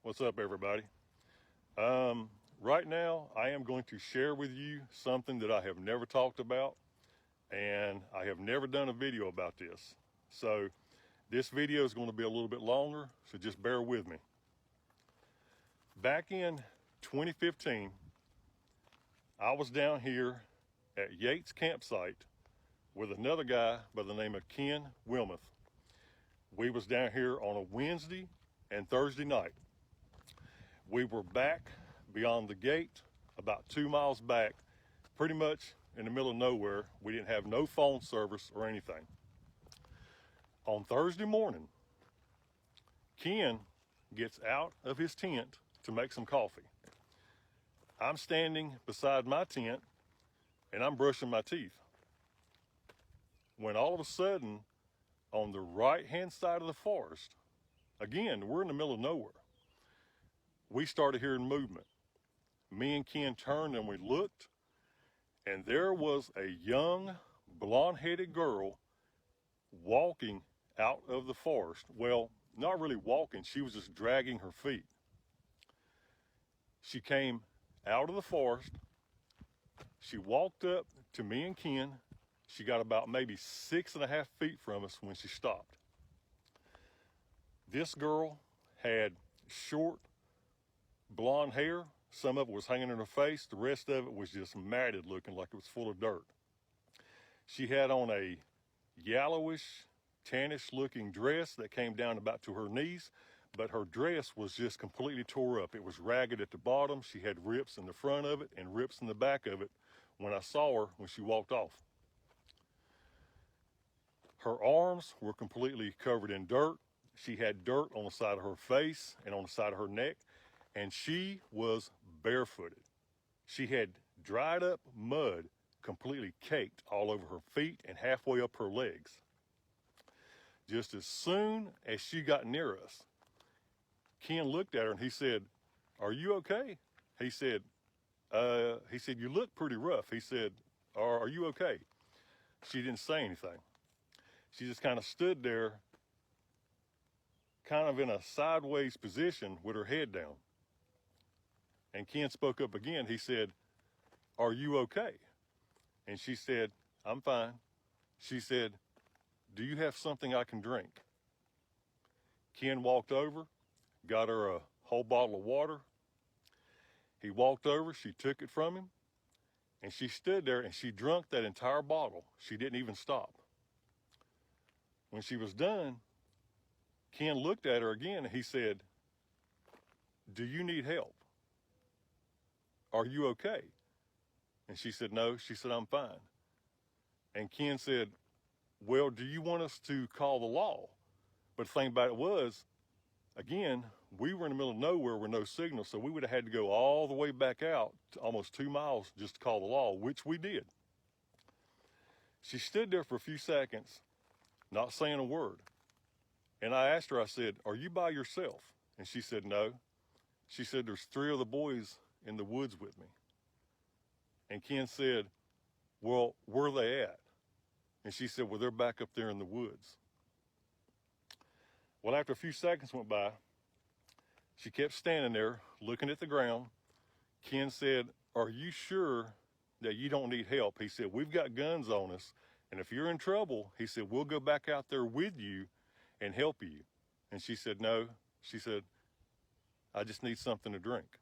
What's up, everybody? Right now, I am going to share with you something that I have never talked about, and I have never done a video about this. So, this video is going to be a little bit longer, so just bear with me. Back in 2015, I was down here at Yates Campsite with another guy by the name of Ken Wilmoth. We was down here on a Wednesday and Thursday night. We were back beyond the gate, about 2 miles back, pretty much in the middle of nowhere. We didn't have no phone service or anything. On Thursday morning, Ken gets out of his tent to make some coffee. I'm standing beside my tent and I'm brushing my teeth. When all of a sudden, on the right-hand side of the forest, again, we're in the middle of nowhere, we started hearing movement. Me and Ken turned and we looked, and there was a young, blonde-headed girl walking out of the forest. Well, not really walking, she was just dragging her feet. She came out of the forest, she walked up to me and Ken. She got about maybe 6.5 feet from us when she stopped. This girl had short, blonde hair. Some of it was hanging in her face. The rest of it was just matted, looking like it was full of dirt. She had on a yellowish, tannish looking dress that came down about to her knees, but her dress was just completely tore up. It was ragged at the bottom. She had rips in the front of it and rips in the back of it when I saw her when she walked off. Her arms were completely covered in dirt. She had dirt on the side of her face and on the side of her neck, and she was barefooted. She had dried up mud completely caked all over her feet and halfway up her legs. Just as soon as she got near us, Ken looked at her and he said, "Are you okay?" He said, "You look pretty rough." He said, "Are you okay?" She didn't say anything. She just kind of stood there, kind of in a sideways position with her head down. And Ken spoke up again. He said, "Are you okay?" And she said, "I'm fine." She said, "Do you have something I can drink?" Ken walked over, got her a whole bottle of water. He walked over, she took it from him, and she stood there and she drank that entire bottle. She didn't even stop. When she was done, Ken looked at her again and he said, "Do you need help? Are you okay?" And she said, "No." She said, "I'm fine." And Ken said, "Well, do you want us to call the law?" But the thing about it was, again, we were in the middle of nowhere with no signal, so we would have had to go all the way back out to almost 2 miles just to call the law, which we did. She stood there for a few seconds, not saying a word. And I asked her, I said, "Are you by yourself?" And she said, "No." She said, "There's 3 of the boys in the woods with me." And Ken said, "Well, where are they at?" And she said, "Well, they're back up there in the woods." Well, after a few seconds went by, she kept standing there looking at the ground. Ken said, "Are you sure that you don't need help?" He said, "We've got guns on us, and if you're in trouble," he said, "we'll go back out there with you and help you." And she said, "No." She said, "I just need something to drink."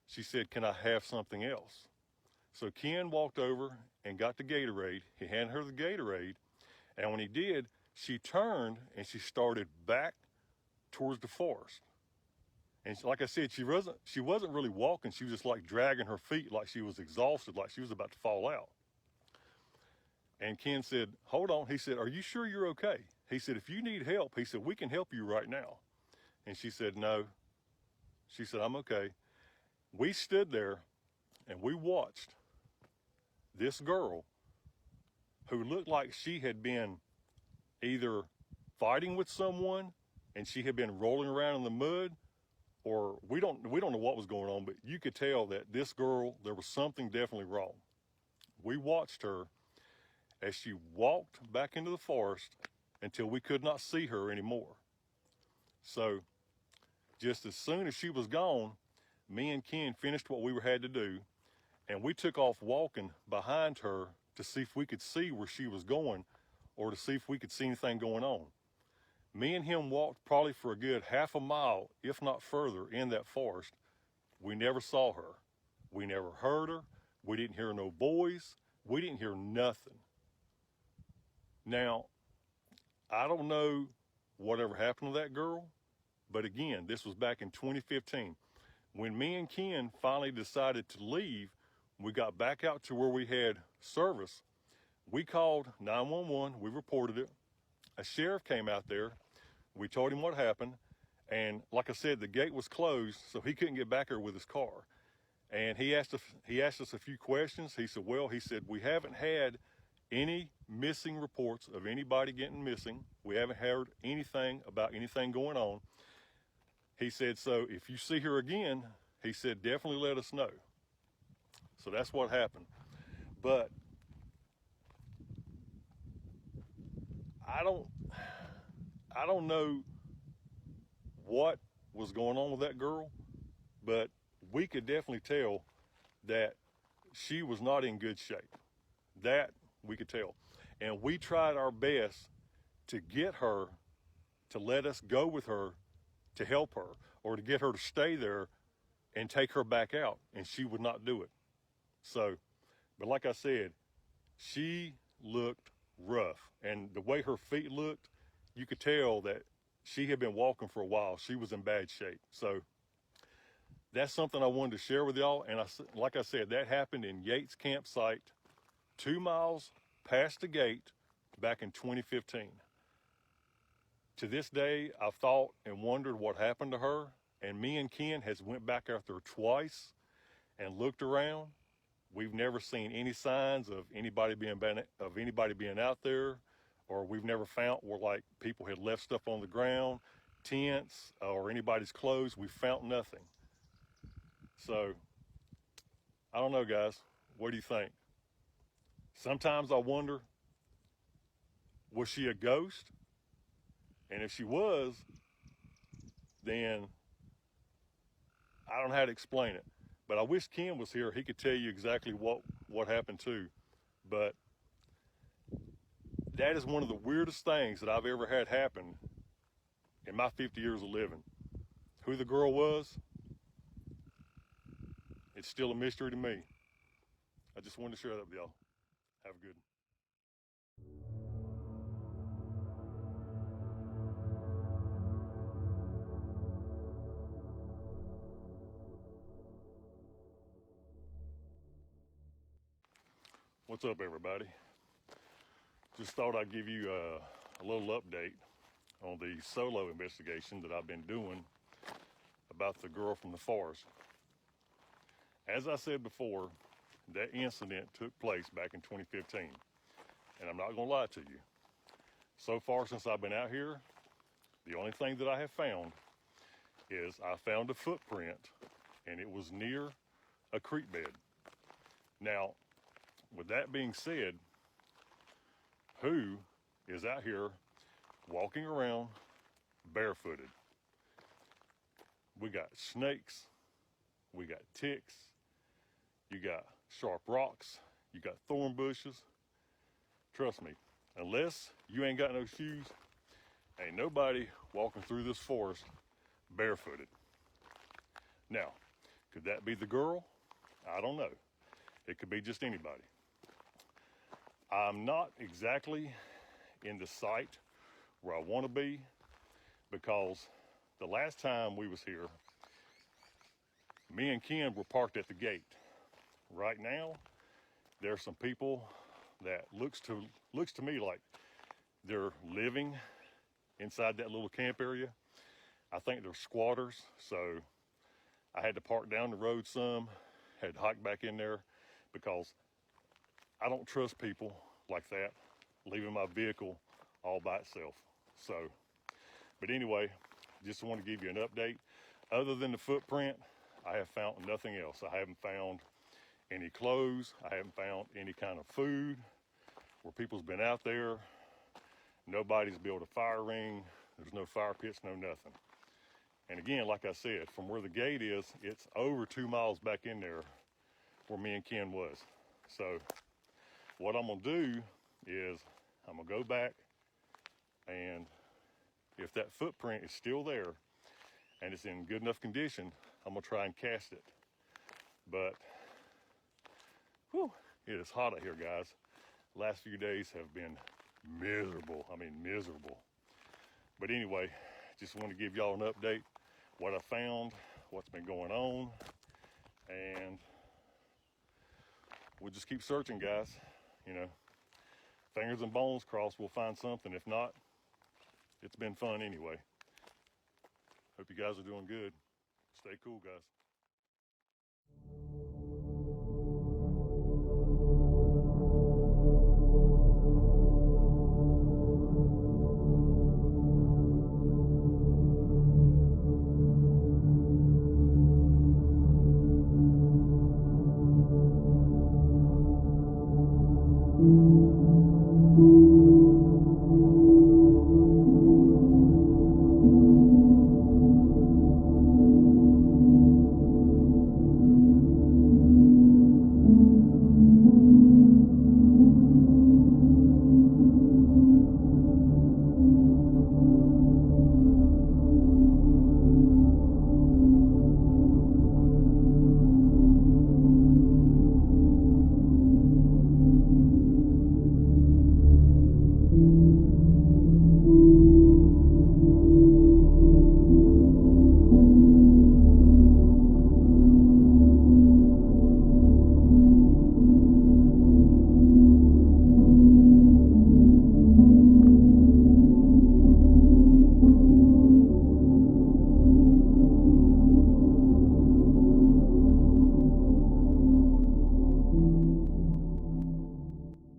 She said, "Can I have something else?" So Ken walked over and got the Gatorade. He handed her the Gatorade, and when he did, she turned and she started back towards the forest. And like I said, she wasn't really walking. She was just like dragging her feet like she was exhausted, like she was about to fall out. And Ken said, "Hold on." He said, "Are you sure you're okay?" He said, "If you need help," he said, "we can help you right now." And she said, "No." She said, "I'm okay." We stood there and we watched this girl who looked like she had been either fighting with someone and she had been rolling around in the mud, or we don't know what was going on, but you could tell that this girl, there was something definitely wrong. We watched her as she walked back into the forest until we could not see her anymore. So just as soon as she was gone, me and Ken finished what we had to do, and we took off walking behind her to see if we could see where she was going or to see if we could see anything going on. Me and him walked probably for a good half a mile, if not further, in that forest. We never saw her. We never heard her. We didn't hear no boys. We didn't hear nothing. Now, I don't know whatever happened to that girl, but again, this was back in 2015. When me and Ken finally decided to leave, we got back out to where we had service. We called 911, we reported it. A sheriff came out there. We told him what happened. And like I said, the gate was closed, so he couldn't get back there with his car. And he asked us a few questions. He said, we haven't had any missing reports of anybody getting missing. We haven't heard anything about anything going on. He said, so if you see her again, he said, definitely let us know. So that's what happened. But I don't know what was going on with that girl, but we could definitely tell that she was not in good shape. That we could tell. And we tried our best to get her to let us go with her to help her or to get her to stay there and take her back out, and she would not do it. So, but like I said, she looked rough, and the way her feet looked, you could tell that she had been walking for a while. She was in bad shape. So that's something I wanted to share with y'all. And like I said, that happened in Yates Campsite, 2 miles past the gate back in 2015. To this day, I've thought and wondered what happened to her. And me and Ken has went back out there twice and looked around. We've never seen any signs of anybody being out there, or we've never found where like people had left stuff on the ground, tents, or anybody's clothes. We found nothing. So I don't know, guys. What do you think? Sometimes I wonder, was she a ghost? And if she was, then I don't know how to explain it. But I wish Ken was here. He could tell you exactly what happened too. But that is one of the weirdest things that I've ever had happen in my 50 years of living. Who the girl was, it's still a mystery to me. I just wanted to share that with y'all. Have a good one. What's up, everybody? Just thought I'd give you a little update on the solo investigation that I've been doing about the girl from the forest. As I said before, that incident took place back in 2015. And I'm not gonna lie to you. So far since I've been out here, the only thing that I have found is I found a footprint, and it was near a creek bed. Now, with that being said, who is out here walking around barefooted? We got snakes, we got ticks, you got sharp rocks, you got thorn bushes. Trust me, unless you ain't got no shoes, ain't nobody walking through this forest barefooted. Now, could that be the girl? I don't know. It could be just anybody. I'm not exactly in the site where I want to be, because the last time we was here, me and Ken were parked at the gate. Right now, there's some people that looks to me like they're living inside that little camp area. I think they're squatters, so I had to park down the road some, had to hike back in there, because I don't trust people like that, leaving my vehicle all by itself. So, but anyway, just want to give you an update. Other than the footprint, I have found nothing else. I haven't found any clothes. I haven't found any kind of food where people's been out there. Nobody's built a fire ring. There's no fire pits, no nothing. And again, like I said, from where the gate is, it's over 2 miles back in there where me and Ken was. So what I'm gonna do is I'm gonna go back, and if that footprint is still there and it's in good enough condition, I'm gonna try and cast it. But whew, it is hot out here, guys. Last few days have been miserable. I mean, miserable. But anyway, just want to give y'all an update, what I found, what's been going on, and we'll just keep searching, guys. You know, fingers and bones crossed, we'll find something. If not, it's been fun anyway. Hope you guys are doing good. Stay cool, guys. Mm-hmm.